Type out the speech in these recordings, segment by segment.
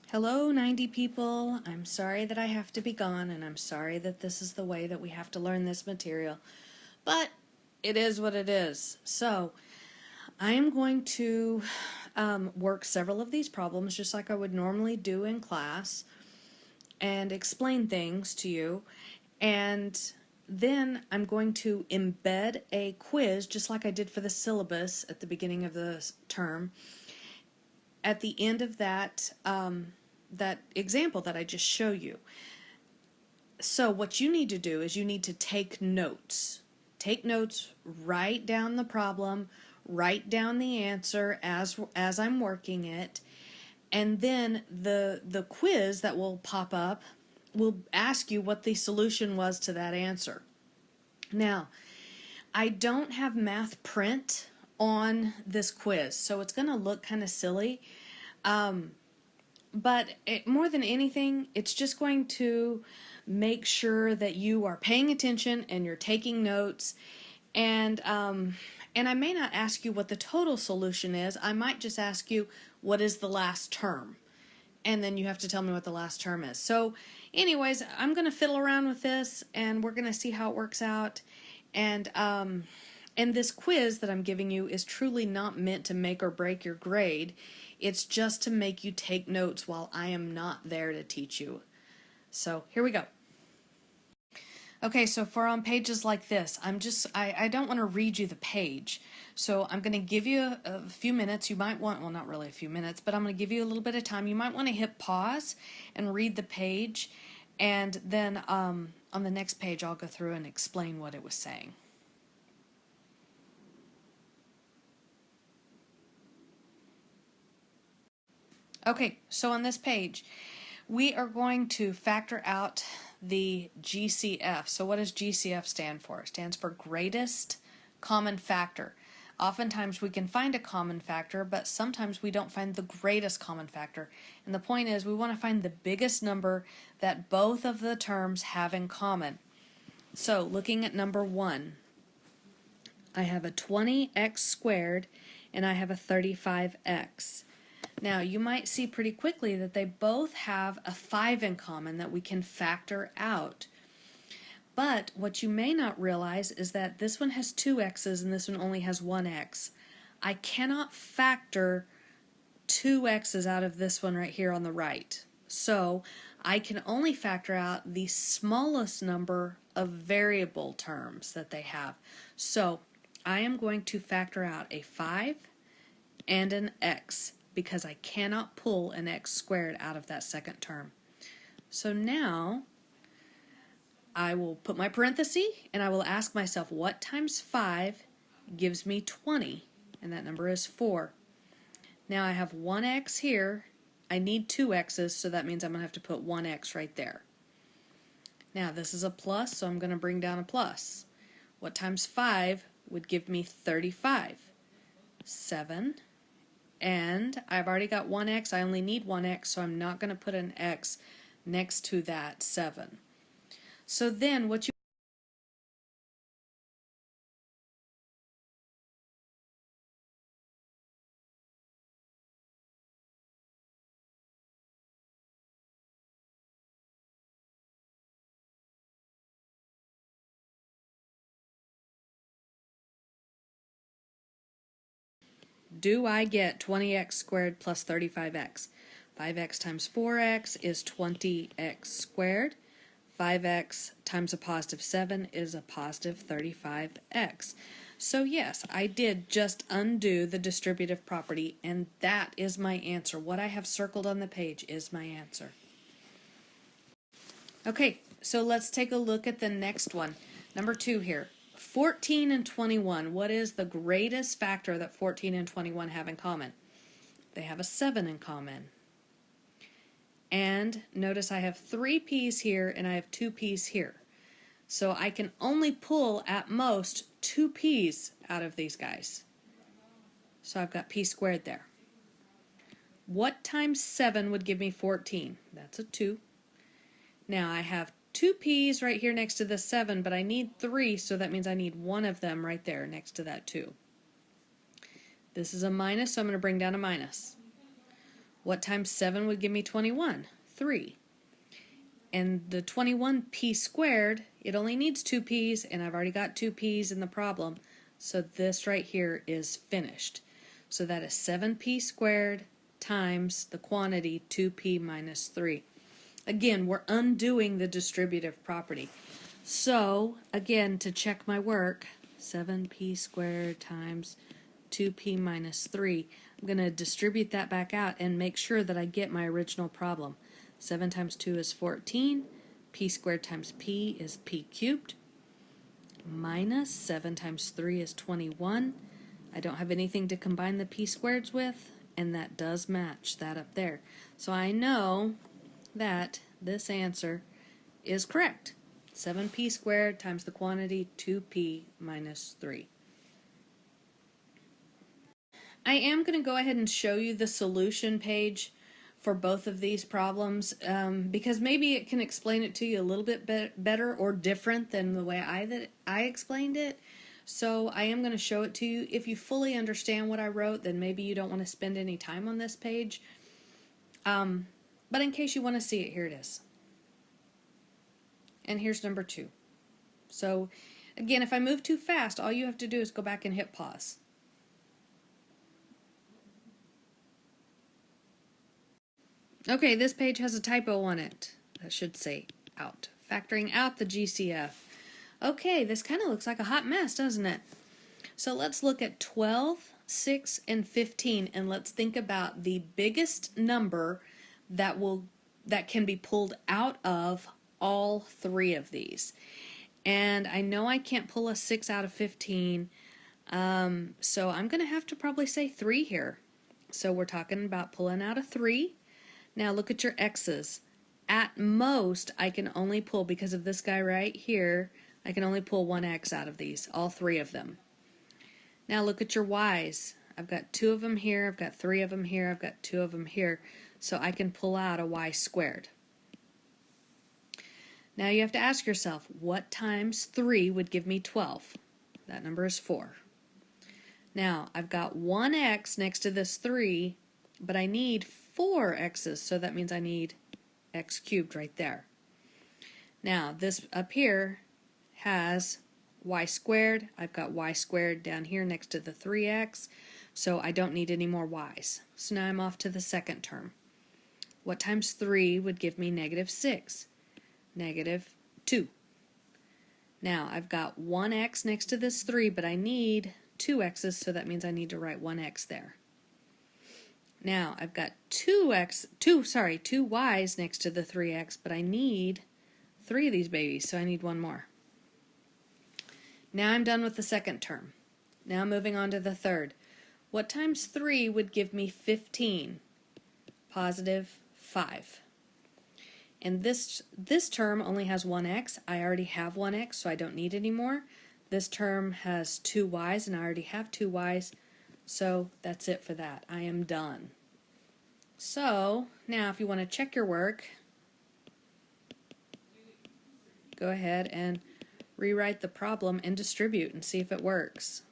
Hello, 90 people. I'm sorry that I have to be gone, and I'm sorry that this is the way that we have to learn this material, but it is what it is. So, I am going to work several of these problems just like I would normally do in class and explain things to you, and then I'm going to embed a quiz just like I did for the syllabus at the beginning of the term at the end of that that example that I just showed you. So what you need to do is you need to take notes. Take notes, write down the problem, write down the answer as I'm working it, and then the quiz that will pop up will ask you what the solution was to that answer. Now, I don't have math print on this quiz, so it's going to look kind of silly. But more than anything, it's just going to make sure that you are paying attention and you're taking notes. And I may not ask you what the total solution is. I might just ask you, what is the last term? And then you have to tell me what the last term is. So anyways, I'm going to fiddle around with this, and we're going to see how it works out. And this quiz that I'm giving you is truly not meant to make or break your grade. It's just to make you take notes while I am not there to teach you. So here we go. Okay, so for on pages like this, I don't want to read you the page. So I'm going to give you a few minutes. You might want, well, not really a few minutes, but I'm going to give you a little bit of time. You might want to hit pause and read the page, and then on the next page I'll go through and explain what it was saying. Okay, so on this page, we are going to factor out the GCF. So what does GCF stand for? It stands for greatest common factor. Oftentimes we can find a common factor, but sometimes we don't find the greatest common factor. And the point is, we want to find the biggest number that both of the terms have in common. So looking at number 1, I have a 20x squared and I have a 35x. Now, you might see pretty quickly that they both have a 5 in common that we can factor out. But what you may not realize is that this one has 2 x's and this one only has 1 x. I cannot factor 2 x's out of this one right here on the right. So I can only factor out the smallest number of variable terms that they have. So I am going to factor out a 5 and an x, because I cannot pull an x squared out of that second term. So now I will put my parenthesis and I will ask myself, what times 5 gives me 20? And that number is 4. Now I have 1x here. I need 2 x's, so that means I'm going to have to put 1x right there. Now this is a plus, so I'm going to bring down a plus. What times 5 would give me 35? 7. And I've already got 1x, I only need 1x, so I'm not going to put an x next to that 7. So then what you do, I get 20x squared plus 35x. 5x times 4x is 20x squared. 5x times a positive 7 is a positive 35x. So yes, I did just undo the distributive property, and that is my answer. What I have circled on the page is my answer. Okay, so let's take a look at the next one. Number 2 here. 14 and 21. What is the greatest factor that 14 and 21 have in common? They have a 7 in common. And notice I have 3 p's here and I have 2 p's here. So I can only pull at most 2 p's out of these guys. So I've got p squared there. What times 7 would give me 14? That's a 2. Now I have 2 p's right here next to the 7, but I need 3, so that means I need one of them right there next to that 2. This is a minus, so I'm going to bring down a minus. What times 7 would give me 21? 3. And the 21p squared, it only needs 2 p's, and I've already got 2 p's in the problem, so this right here is finished. So that is 7p squared times the quantity 2p minus 3. Again, we're undoing the distributive property. So, again, to check my work, 7p squared times 2p minus 3. I'm going to distribute that back out and make sure that I get my original problem. 7 times 2 is 14. P squared times p is p cubed. Minus 7 times 3 is 21. I don't have anything to combine the p squareds with, and that does match that up there. So I know that this answer is correct. 7p squared times the quantity 2p minus 3. I am going to go ahead and show you the solution page for both of these problems because maybe it can explain it to you a little bit better or different than the way I explained it. So I am going to show it to you. If you fully understand what I wrote, then maybe you don't want to spend any time on this page. But in case you want to see it, here it is. And here's number 2. So again, if I move too fast, all you have to do is go back and hit pause. Okay, this page has a typo on it. That should say out. Factoring out the GCF. Okay, this kind of looks like a hot mess, doesn't it? So let's look at 12, 6, and 15, and let's think about the biggest number that can be pulled out of all 3 of these. And I know I can't pull a 6 out of 15, so I'm going to have to probably say 3 here. So we're talking about pulling out a 3. Now look at your x's. At most, I can only pull, because of this guy right here, I can only pull 1 x out of these, all 3 of them. Now look at your y's. I've got 2 of them here, I've got 3 of them here, I've got 2 of them here, so I can pull out a y squared. Now you have to ask yourself, what times 3 would give me 12? That number is 4. Now I've got 1 x next to this 3, but I need 4 x's, so that means I need x cubed right there. Now this up here has y squared. I've got y squared down here next to the 3x, so I don't need any more y's. So now I'm off to the second term. What times 3 would give me negative 6? Negative 2. Now I've got 1x next to this 3, but I need 2 x's, so that means I need to write 1x there. Now I've got 2 y's next to the 3x, but I need 3 of these babies, so I need 1 more. Now I'm done with the second term. Now moving on to the third. What times 3 would give me 15? Positive 5. And this term only has 1x. I already have 1x, so I don't need any more. This term has 2 y's, and I already have 2 y's. So that's it for that. I am done. So now if you want to check your work, go ahead and rewrite the problem and distribute and see if it works.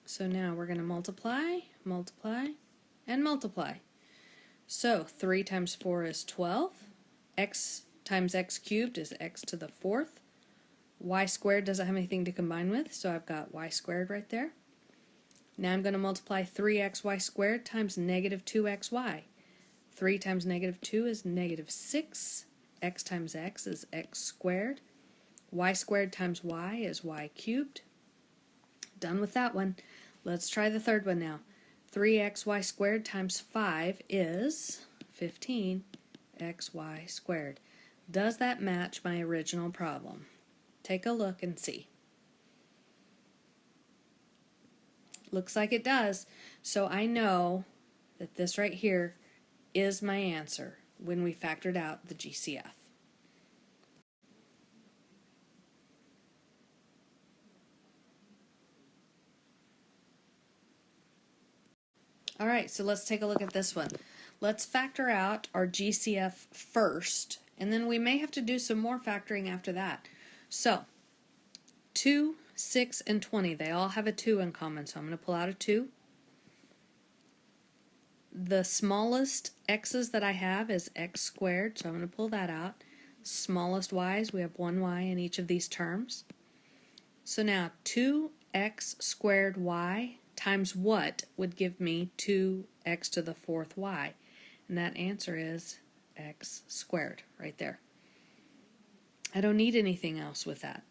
So now we're going to multiply, multiply, and multiply. So 3 times 4 is 12. X times x cubed is x to the 4th. Y squared doesn't have anything to combine with, so I've got y squared right there. Now I'm going to multiply 3xy squared times negative 2xy. 3 times negative 2 is negative 6. X times x is x squared. Y squared times y is y cubed. Done with that one. Let's try the third one now. 3xy squared times 5 is 15xy squared. Does that match my original problem? Take a look and see. Looks like it does. So I know that this right here is my answer when we factored out the GCF. Alright, so let's take a look at this one. Let's factor out our GCF first, and then we may have to do some more factoring after that. So, 2, 6, and 20, they all have a 2 in common, so I'm going to pull out a 2. the smallest x's that I have is x squared, so I'm going to pull that out. Smallest y's, we have one y in each of these terms. So now 2x squared y times what would give me 2x to the fourth y? And that answer is x squared right there. I don't need anything else with that.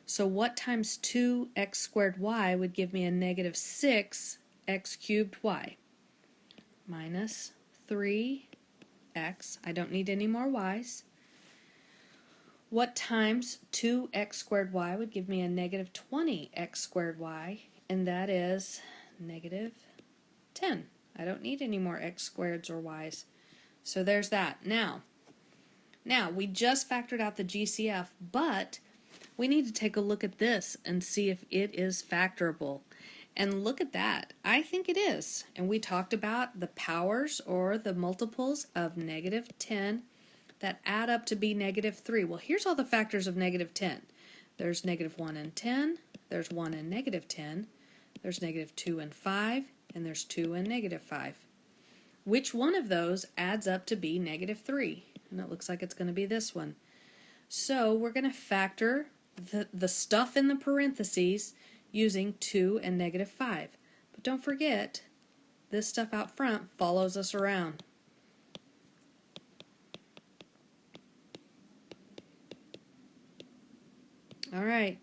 So what times 2x squared y would give me a negative 6x cubed y? Minus 3x. I don't need any more y's. What times 2x squared y would give me a negative 20x squared y? And that is negative 10. I don't need any more x squareds or y's. So there's that. Now, we just factored out the GCF, but we need to take a look at this and see if it is factorable. And look at that. I think it is. And we talked about the powers or the multiples of negative 10 that add up to be negative 3. Well, here's all the factors of negative 10. There's negative 1 and 10. There's 1 and negative 10. There's negative 2 and 5. And there's 2 and negative 5. Which one of those adds up to be negative 3? And it looks like it's going to be this one. So we're going to factor the stuff in the parentheses using 2 and negative 5. But don't forget, this stuff out front follows us around. All right,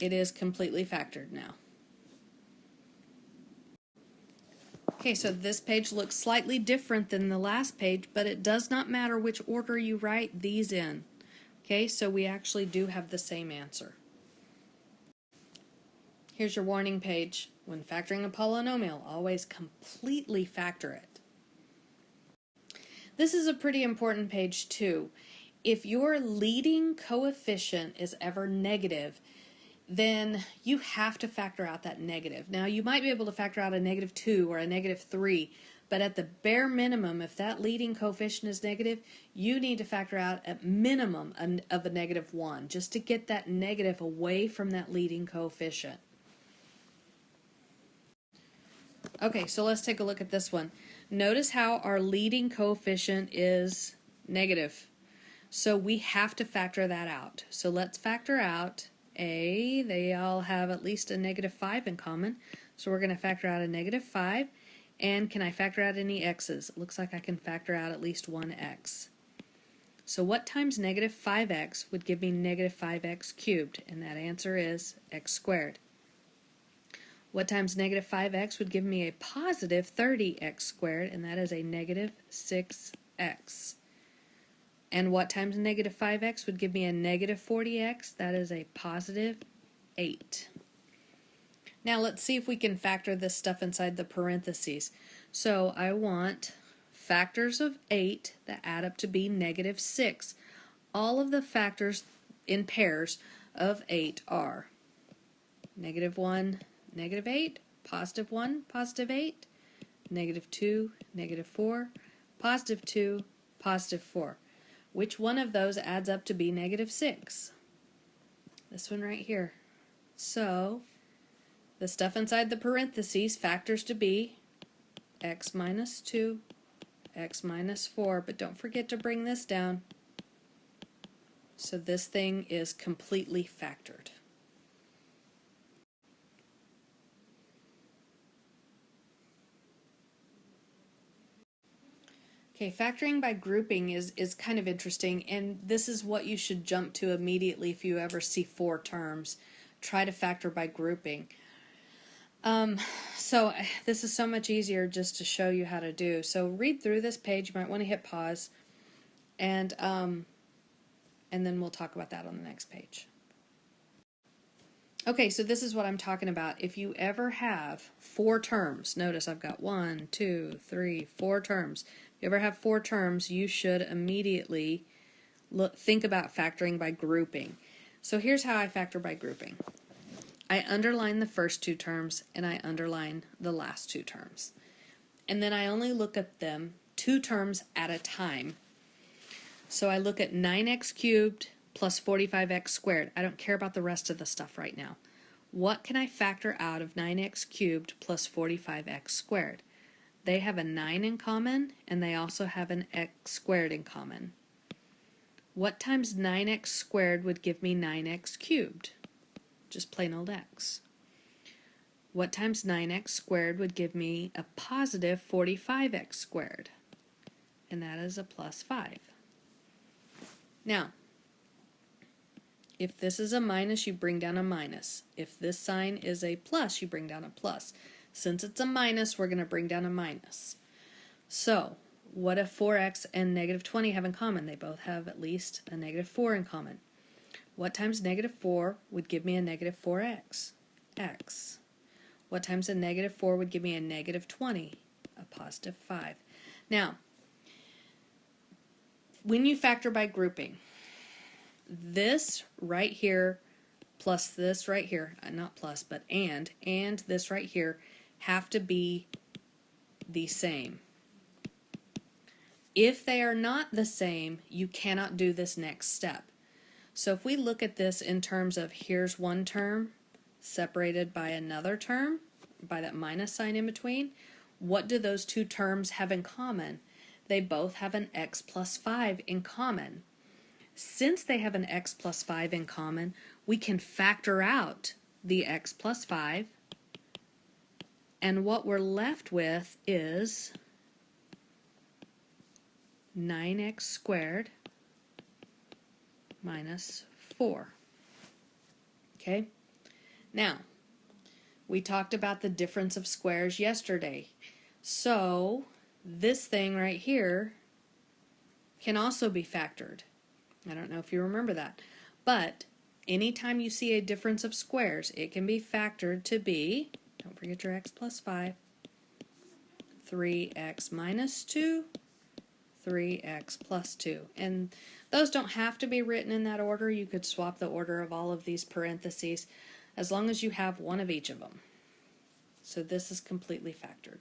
it is completely factored now. Okay, so this page looks slightly different than the last page, but it does not matter which order you write these in. Okay, so we actually do have the same answer. Here's your warning page. When factoring a polynomial, always completely factor it. This is a pretty important page too. If your leading coefficient is ever negative, then you have to factor out that negative. Now, you might be able to factor out a negative 2 or a negative 3, but at the bare minimum, if that leading coefficient is negative, you need to factor out at minimum of a negative 1, just to get that negative away from that leading coefficient. Okay, so let's take a look at this one. Notice how our leading coefficient is negative. So we have to factor that out. So let's factor out A. They all have at least a negative 5 in common. So we're going to factor out a negative 5. And can I factor out any x's? It looks like I can factor out at least one x. So what times negative 5x would give me negative 5x cubed? And that answer is x squared. What times negative 5x would give me a positive 30x squared? And that is a negative 6x. And what times negative 5x would give me a negative 40x? That is a positive 8. Now let's see if we can factor this stuff inside the parentheses. So I want factors of 8 that add up to be negative 6. All of the factors in pairs of 8 are negative 1, negative 8, positive 1, positive 8, negative 2, negative 4, positive 2, positive 4. Which one of those adds up to be negative 6? This one right here. So the stuff inside the parentheses factors to be x minus 2, x minus 4, but don't forget to bring this down. So this thing is completely factored. Okay, factoring by grouping is kind of interesting, and this is what you should jump to immediately if you ever see 4 terms. Try to factor by grouping. So this is so much easier just to show you how to do. So read through this page. You might want to hit pause, and then we'll talk about that on the next page. Okay, so this is what I'm talking about. If you ever have 4 terms, notice I've got 1, 2, 3, 4 terms. If you ever have 4 terms, you should immediately think about factoring by grouping. So here's how I factor by grouping. I underline the first 2 terms and I underline the last 2 terms. And then I only look at them 2 terms at a time. So I look at 9x cubed plus 45x squared. I don't care about the rest of the stuff right now. What can I factor out of 9x cubed plus 45x squared? they have a 9 in common, and they also have an x squared in common. What times 9x squared would give me 9x cubed? Just plain old x. What times 9x squared would give me a positive 45x squared? And that is a plus 5. Now, if this is a minus, you bring down a minus. If this sign is a plus, you bring down a plus. Since it's a minus, we're going to bring down a minus. So, what if 4x and negative 20 have in common? They both have at least a negative 4 in common. What times negative 4 would give me a negative 4x? X. What times a negative 4 would give me a negative 20? A positive 5. Now, when you factor by grouping, this right here plus this right here, not plus, but and this right here have to be the same. If they are not the same, you cannot do this next step. So if we look at this in terms of here's one term separated by another term, by that minus sign in between, what do those two terms have in common? They both have an x plus 5 in common. Since they have an x plus 5 in common, we can factor out the x plus 5, and what we're left with is 9x squared minus 4. Okay? Now, we talked about the difference of squares yesterday. So, this thing right here can also be factored. I don't know if you remember that. But, anytime you see a difference of squares, it can be factored to be, don't forget your x plus 5, 3x minus 2, 3x plus 2. And those don't have to be written in that order. You could swap the order of all of these parentheses as long as you have one of each of them. So this is completely factored.